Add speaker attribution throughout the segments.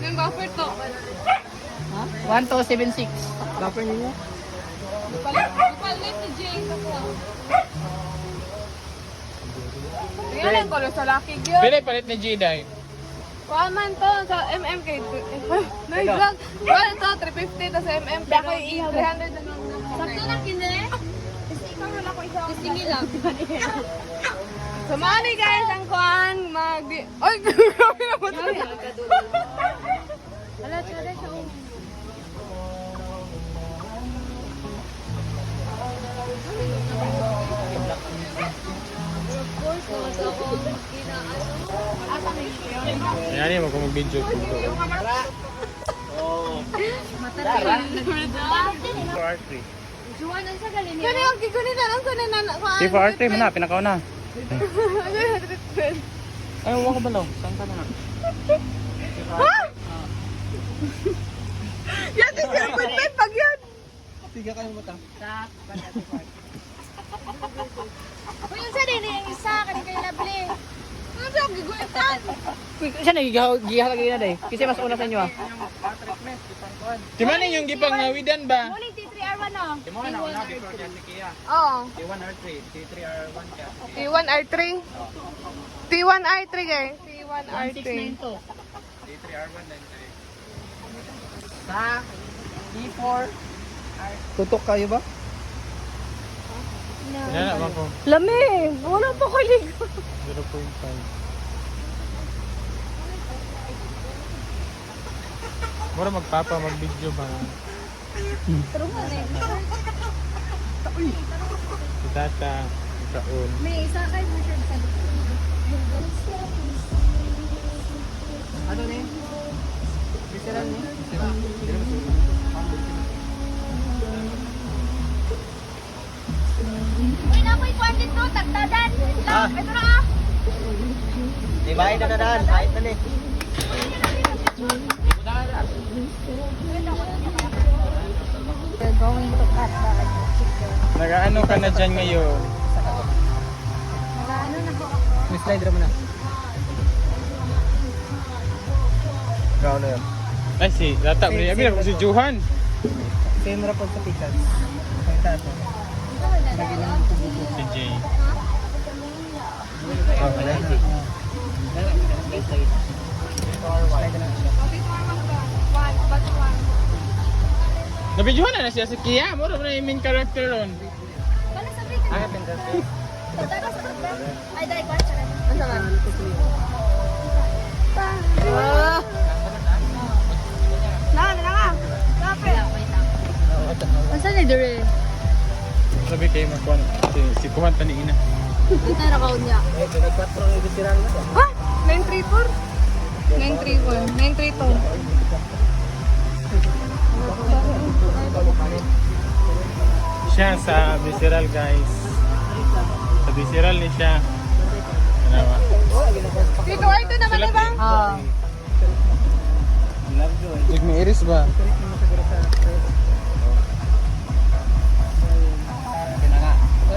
Speaker 1: Yung buffer to.
Speaker 2: Ha? 1276. Buffer ninyo?
Speaker 1: Palit ni Jane ako. Tingnan lang ko sa Lucky Girl.
Speaker 3: Pili palit ni Jiday.
Speaker 1: Kuaman to sa MMK. Nag-vlog. Well, ito 350 to sa MM. Pero 300 na lang. Sakto na kine. Kasi ikaw wala ko isa. Kasi lang. So money guys, ang kuan mag... Ay, grabe na po ito. Ala, tsada siya.
Speaker 3: Yan mo kung mag-video ko. R3.
Speaker 1: Kani ang kikunin na lang sa nana.
Speaker 3: Si R3 mo na, pinakaw na. Ay, huwag ka balaw. Saan ka na?
Speaker 1: Ha? Yan si 0.5 pag yan.
Speaker 2: Tiga kayo mata.
Speaker 1: Kung yung sa din yung isa, kanina kayo nabili. Ano siya ang gigulitan?
Speaker 2: Siya nagigihal na day. Kasi mas una sa inyo ah.
Speaker 3: Di man yung gipang ngawidan ba?
Speaker 1: Muling T3R1 oh.
Speaker 4: Di mo na una before kaya si Kia.
Speaker 1: Oo.
Speaker 4: T1R3, T3R1 ka.
Speaker 1: T1R3. T1R3 guys. T1R3.
Speaker 2: 1692.
Speaker 4: T3R1 din tayo.
Speaker 2: Sa D4. Tutok kayo ba?
Speaker 3: Yan na, ko.
Speaker 1: Lami! Wala pa ko ligo.
Speaker 3: 0.5. Mura magpapa, mag-video ba?
Speaker 1: Pero nga eh.
Speaker 3: Si Tata, si Kaun.
Speaker 1: May isa kay Richard sa
Speaker 2: Ano ni? Veteran ni?
Speaker 1: Uy, napoy kuwan dito, tagtadan.
Speaker 2: Ah.
Speaker 1: Ito na ah.
Speaker 2: Di ba na daan? Kahit na ni.
Speaker 1: We're going to cut the chicken.
Speaker 3: Nag-ano ka na dyan ngayon?
Speaker 1: Ano na po ako?
Speaker 2: May slider mo na. Gawin na yun.
Speaker 3: Ay, si Tata, Abi na si Johan.
Speaker 2: Same rapod sa pikas. Ang tato.
Speaker 3: Si Jay. Nabidyohan na siya si Kia. Mura na yung main character ron.
Speaker 1: Bala sa bigyan.
Speaker 2: Ay, pintas.
Speaker 1: Tara sa bigyan. Ay, dahil kuwan siya. Ano ba? Na nga. Kapit. Asan ni Dure?
Speaker 3: Sabi kayo magkuhan. Si Kuhan tani ina.
Speaker 1: Ito na nakaon niya.
Speaker 2: Eh, pinay 4 ang ibitiran na.
Speaker 1: Ha? 934? 934. 932.
Speaker 3: Siya sa Visceral guys. Sa Visceral ni siya. Ano ba?
Speaker 1: Dito, ay ito naman diba?
Speaker 2: Ah. Love you.
Speaker 3: Like may iris ba?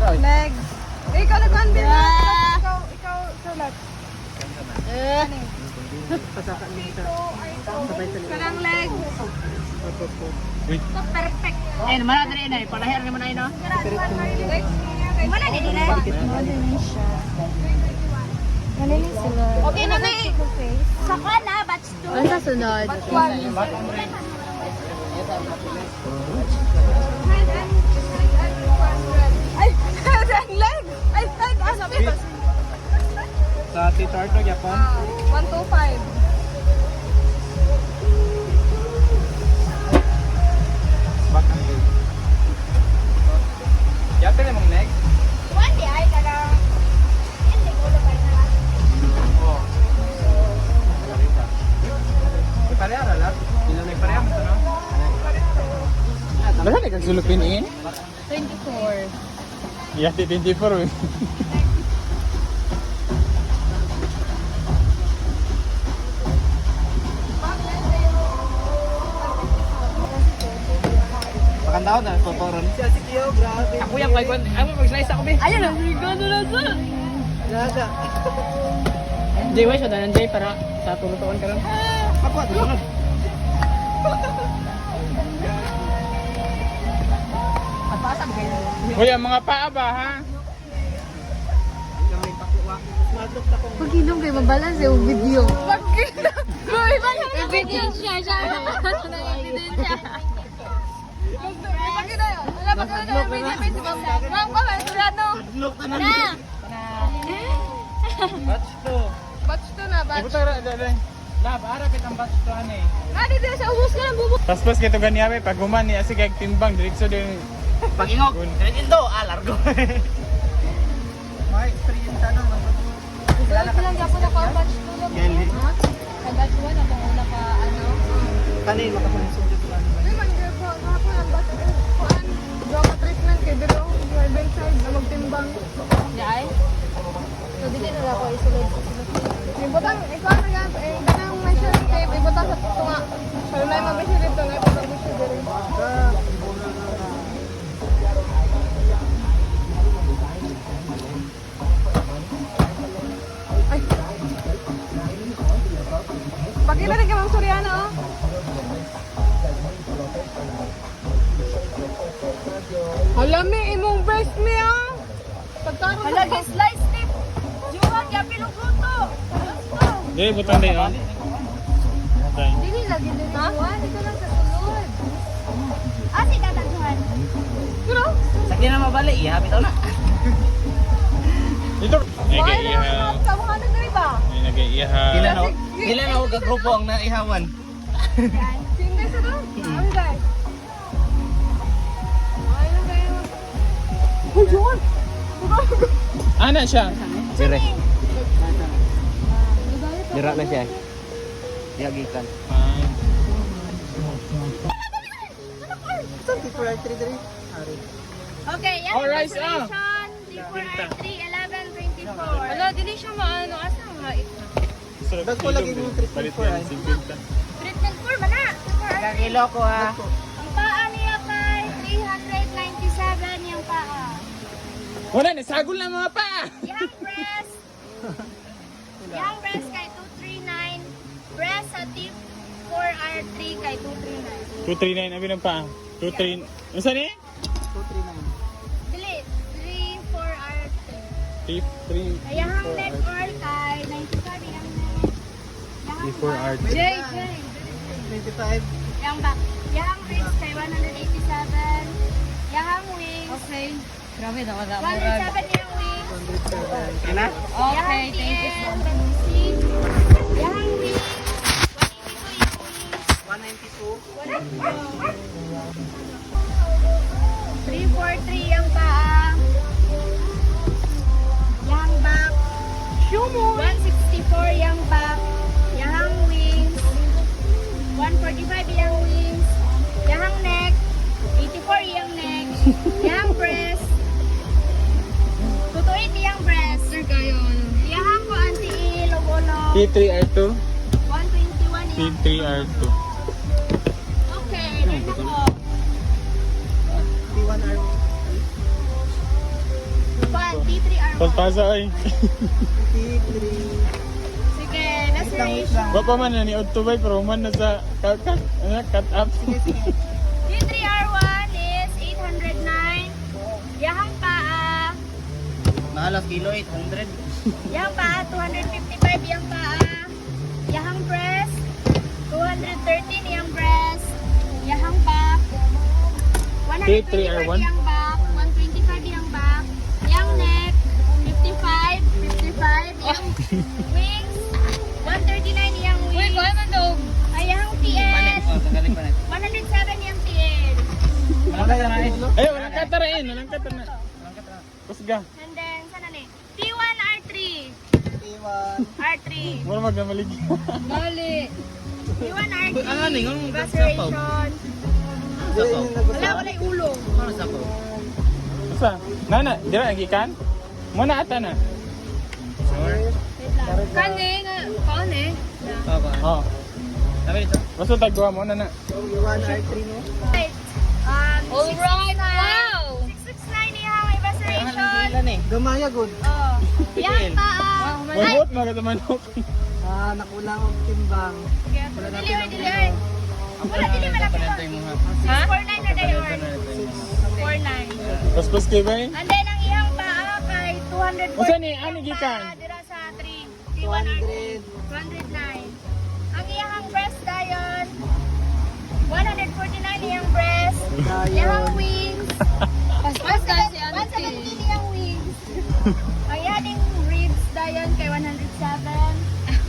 Speaker 1: Legs. Eh, ikaw nag-on din na. Ikaw sulat.
Speaker 2: Pasakan mo sa sabay sa
Speaker 1: Kanang legs.
Speaker 3: Wait.
Speaker 1: Perfect.
Speaker 2: Eh, naman natin yun eh. Palahir naman na yun, no?
Speaker 1: Legs. Wala din nila. Okay na na eh. Sa kana, batch 2. Ano sa sunod? Batch 1. Ay, ang leg! Ay, sabi ko.
Speaker 2: Sa Tito Arto, Japan.
Speaker 1: 125.
Speaker 3: Bakang leg.
Speaker 2: Japan na mong neck.
Speaker 1: One day, ay kada. Hindi ko lumay na.
Speaker 2: Oo. Pareha na lang. Ilan may pareha mo ito, no?
Speaker 3: Basta na kagsulupin in?
Speaker 1: 24.
Speaker 3: Yati 24 eh.
Speaker 2: Pakandaw na, tutoron. Siya si Kyo, grabe. Ako yung kay Kwan. Ay, mag-slice ako, be.
Speaker 1: Ayun na. Gano'n na sa.
Speaker 2: Nada.
Speaker 5: Jay, why siya? Danan Jay, para sa turutuan ka lang.
Speaker 2: Ako, ito sunod.
Speaker 3: Uy, ang mga paa ba ha?
Speaker 1: Pag-inom kayo, mabalance yung video. Pag-inom! Boy, ebidensya siya. Ebidensya. Pag-inom yun. Wala, pag-inom yung video. Ma'am, pa, Turano. Na!
Speaker 2: Batch 2.
Speaker 1: Batch to na, batch.
Speaker 3: Ibuta ra dali.
Speaker 2: Lab, ara kitang batch 2 ani.
Speaker 1: Adi, di sa ubus ka lang, bubo.
Speaker 3: Paspas kito ganiyabe pag human ni asig kay timbang diretso din.
Speaker 2: Pag-ingog. Diretso, largo. May experience ano.
Speaker 1: Ilang gapo na ka, batch to lang.
Speaker 2: Gali.
Speaker 1: Sa batch 1, ako una pa, ano.
Speaker 2: Kanin makapanisog dito lang.
Speaker 1: Ay, man, gapo ng batch 2. Kuan, drama treatment kay Dilo. Driving side na magtimbang. Yay? So, dili na ako isulod sa sulod. Ibutang, ikaw na yan. Ganang measuring tape, ibutang sa tunga. Pero na yung mabisi dito, na yung mabisi dito. Ay. Pakita rin ka, Ma'am Soriano, oh. Halami, imong breast me, ah. Pagtaro sa
Speaker 5: Halagi slice tip. Juwag ya pilugluto.
Speaker 3: Dili butang din oh. Butang.
Speaker 5: Dili lagi dili kuan ito lang sa sulod. Ati dadaghan.
Speaker 1: Pero,
Speaker 2: Sakit na mabali, ihabit na.
Speaker 3: Dito. Ay
Speaker 1: bakit
Speaker 3: kay
Speaker 1: na
Speaker 3: iha.
Speaker 1: sa mga nagdari ba?
Speaker 3: Ay nag-iha.
Speaker 2: Ilan na ako grupo ang naihawan.
Speaker 1: Hindi sa doon. Ano guys? Ay, ano kayo? Oh, John!
Speaker 3: Ana siya.
Speaker 2: Dire. Dira na siya. Yagikan.
Speaker 3: Ay.
Speaker 5: Okay, yan.
Speaker 3: All rice, ah.
Speaker 5: D4R3 1124.
Speaker 1: Wala, dili siya maano. Asa ang hait na?
Speaker 3: Sarap ko lagi yung treatment for ay.
Speaker 5: Treatment for mana.
Speaker 2: Kakilo ko ha.
Speaker 5: Ang paa niya kay 397 yung paa.
Speaker 3: Wala na sagol na mga pa.
Speaker 5: Yang breast. Yang breast kay 239. Breast sa tip 4R3 kay 239.
Speaker 3: 239 abi ng pa. 23. Unsa ni?
Speaker 5: Dili 34R3.
Speaker 3: Tip 3.
Speaker 5: Ayahang neck oil kay 95 yang neck. Yang
Speaker 3: Before
Speaker 5: back.
Speaker 3: art.
Speaker 1: Jay!
Speaker 2: 25.
Speaker 5: Yang back. Yang ribs kay 187. Yang wings.
Speaker 1: Okay. Grabe na, wala
Speaker 5: 107 yung wings.
Speaker 2: Kana?
Speaker 1: Okay, thank you so much.
Speaker 5: Yang wings. 343 yung paa. Yang back. 164 yung back. Yang wings. 145 yung wings. Yang neck. 84 yung neck. Yang breast. 280 yung breast.
Speaker 1: Sir, kayo ano?
Speaker 5: Yang ko anti-ilog-ulo.
Speaker 3: T3R2.
Speaker 5: 121 yung.
Speaker 3: T3R2.
Speaker 5: Okay, then ako. T3R1.
Speaker 3: Paspasa ay.
Speaker 5: Sige, laceration.
Speaker 3: Wa pa man na ni Otobay pero man na sa cut up.
Speaker 5: T3R1 is 809. Yahang paa.
Speaker 2: Mahalas kilo 800.
Speaker 5: Yahang paa, 255 yung paa. Yahang breast, 213 yung breast. Yahang back, 125
Speaker 3: T3R1.
Speaker 5: yung back, 125 yung back. Yang neck, 55 yung wings, 139 yung
Speaker 1: Uy,
Speaker 5: wings.
Speaker 1: kuha man daw.
Speaker 5: Ay, yung TL,
Speaker 2: Oh, tanggalin pa natin.
Speaker 5: 107 yung TL.
Speaker 2: Wala ka na eh.
Speaker 3: Ay, walang katarain, walang katara. Kusga.
Speaker 5: And then, sana ni? T1 R3. R3.
Speaker 3: Wala magnamaligi.
Speaker 1: Gali.
Speaker 5: T1 R3.
Speaker 2: Ano ni ngon
Speaker 5: Laceration.
Speaker 2: Sapaw.
Speaker 5: Wala yung ulo.
Speaker 2: Ano sapaw?
Speaker 3: Asa? Nana, dira agikan? Muna ata na.
Speaker 2: Sure.
Speaker 1: Kani, na, kani.
Speaker 2: Papa.
Speaker 3: Oh.
Speaker 2: Sabi dito.
Speaker 3: Basta tagduha mo na na.
Speaker 5: Right.
Speaker 1: Alright, wow!
Speaker 5: 669 niya may laceration.
Speaker 2: Ilan eh?
Speaker 6: Gamaya good.
Speaker 5: Oh. Yang paa.
Speaker 3: Mabot mga katamanok.
Speaker 6: Nakulang og timbang.
Speaker 5: Dili. Wala, dili malaki
Speaker 2: Ito
Speaker 5: to.
Speaker 2: yung mga.
Speaker 5: 649 na dayon.
Speaker 2: Ito yung mga.
Speaker 5: 49.
Speaker 3: Tapos kay Bay?
Speaker 5: And then ang iyang paa kay 240.
Speaker 3: Unsa ni? Ani gikan?
Speaker 5: Dira sa 3. 209. Ang iyang breast dayon 149 iyang breast. Iyang wings.
Speaker 1: Paspas kasi ano
Speaker 5: 117 iyang wings. Ang iyang ribs dayon kay 107.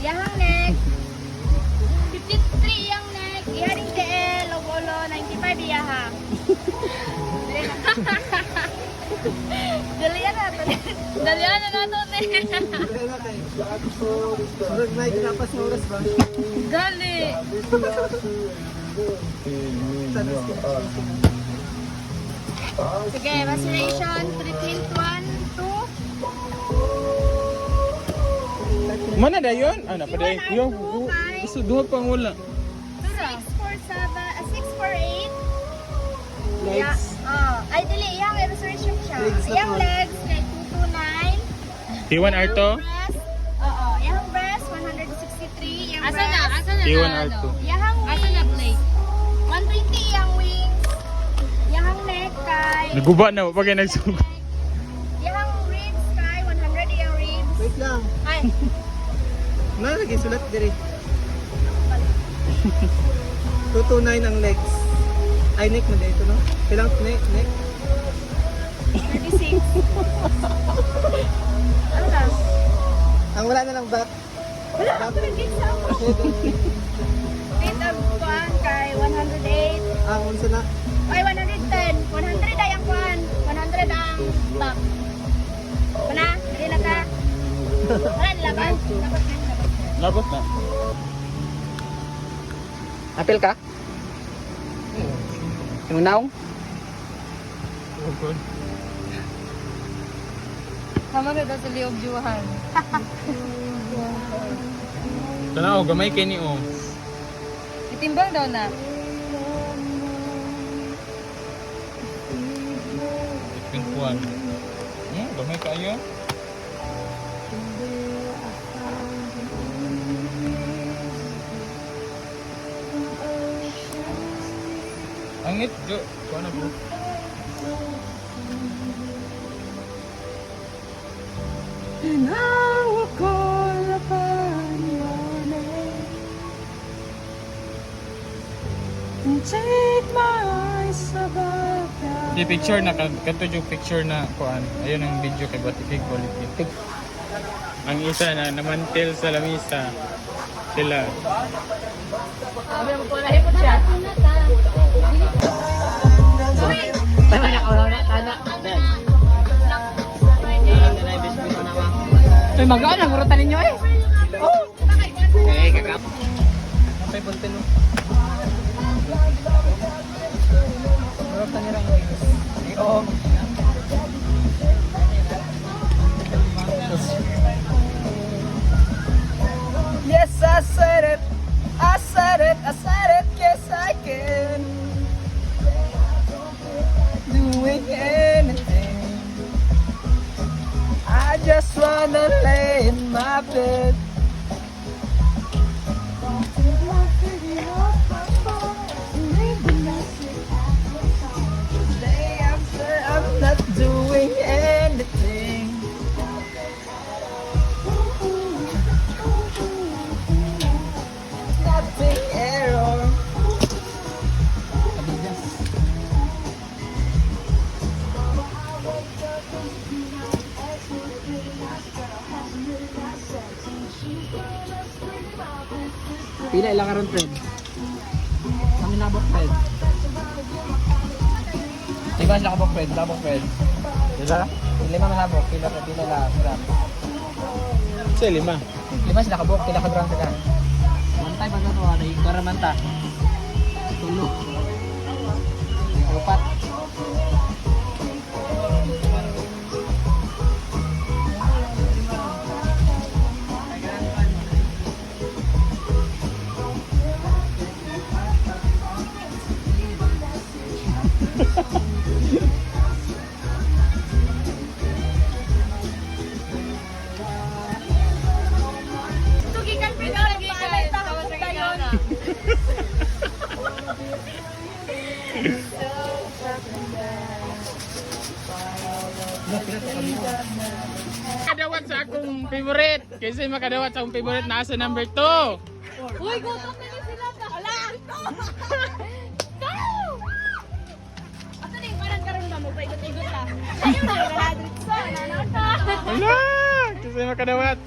Speaker 5: Iyang neck 53 iyang neck. Iyang TL logolo 95 iyang. Dalian na to.
Speaker 1: Dalian na nato ni.
Speaker 2: Murag may kinapas na oras ba?
Speaker 1: Gali.
Speaker 5: Sige, vaccination, treatment 1, 2,
Speaker 3: Mana dayon? Ah, pa day. Yo, isu duha pang wala.
Speaker 5: 648. Yeah. Ay, dili, iyang reservation siya. Iyang legs, kay 229.
Speaker 3: T1 Arto?
Speaker 5: Breast, oo. Iyang breast, 163. Iyang
Speaker 1: Asa na?
Speaker 5: breast.
Speaker 1: Asa na?
Speaker 3: T1
Speaker 1: na,
Speaker 3: Arto.
Speaker 5: Iyang
Speaker 1: Asa na
Speaker 5: wings,
Speaker 1: plate?
Speaker 5: 120 iyang wings. Iyang neck, kay...
Speaker 3: Naguba na pag nagsug.
Speaker 5: Iyang ribs, kay 100 iyang ribs.
Speaker 2: Wait lang.
Speaker 5: Ay,
Speaker 2: Lagi sulat diri. 229 ang legs. Ay, neck na dito, no? Kailang neck.
Speaker 5: 36. Ano na?
Speaker 2: Ang wala na lang back.
Speaker 5: Wala ka pa rin sa ako. Rate of kuan kay 108.
Speaker 2: Ang unsa na?
Speaker 5: Ay, 110. 100 ay ang kuan. 100 ang back. Wala? Hindi na ka? Wala nilaban? Dapat na nilaban.
Speaker 3: Labot na.
Speaker 2: Apil ka? Yung naong?
Speaker 1: Sama na daw sa liog juwahan.
Speaker 3: Tanaw gamay kay ni o.
Speaker 1: Itimbang daw na.
Speaker 3: Pingkuan. Gamay kayo. Angit jo, kuana bro. Di picture na kanto yung picture na kuan. Ayun ang video kay Batikig quality. Ang isa na namantil sa lamisa. Sila.
Speaker 1: Sabi mo po lahi po siya.
Speaker 2: Tama na kaula na tana.
Speaker 1: Ay, magaan ang urutan ninyo eh.
Speaker 2: Eh, kakap. Kapay puntin mo. Marap na nila yung oo. Yes, I said it. I said it. I said it. Yes, I can. Doing anything. I just wanna lay in my bed. Day after I'm not doing anything. Nothing error. Pila ilang karon friend? Kami nabok friend. Diba sila kabok friend? Nabok friend.
Speaker 3: Sila?
Speaker 2: Lima manabok, pila la gram.
Speaker 3: Sa lima.
Speaker 2: Lima sila kabok, pila ka gram sila. Mantay ba ito? Ano yung karamanta? Tulo. Upat.
Speaker 5: Tugikan pa ka. Paalay ta. Tayo.
Speaker 3: sa akong favorite. Kasi makadawat sa akong favorite na sa number 2.
Speaker 1: Uy, gutom na niyo sila ka. Wala!
Speaker 5: Ato din, parang karoon ba mo, paigot-igot lang. Ayaw na, wala dito sa, nanaon ka.
Speaker 3: Wala! Kasi makadawat.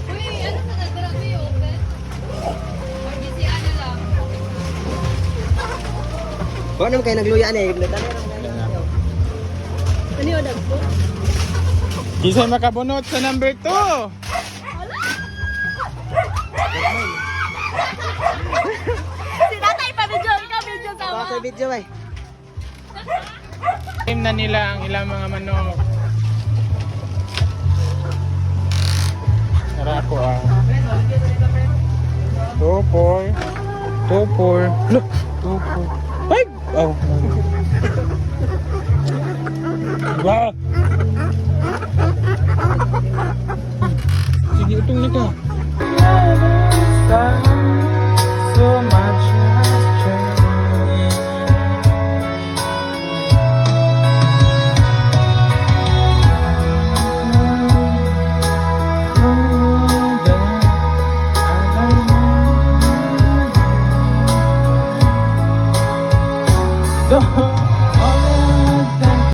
Speaker 1: Uy, ano sa nagrabe yung open? Or kasi ano lang?
Speaker 2: Kung ano kayo nagluya ni,
Speaker 5: Ano yung dagpo?
Speaker 3: Kisay makabunot sa number 2.
Speaker 5: Si tatay pa video, ikaw video sa
Speaker 2: Ako sa video ay.
Speaker 3: Time na nila ang ilang mga manok. Tara ako ah. Tupor. Tupor. Look! Tupor. Ay! Oh. Wow! Sige, utong na ka.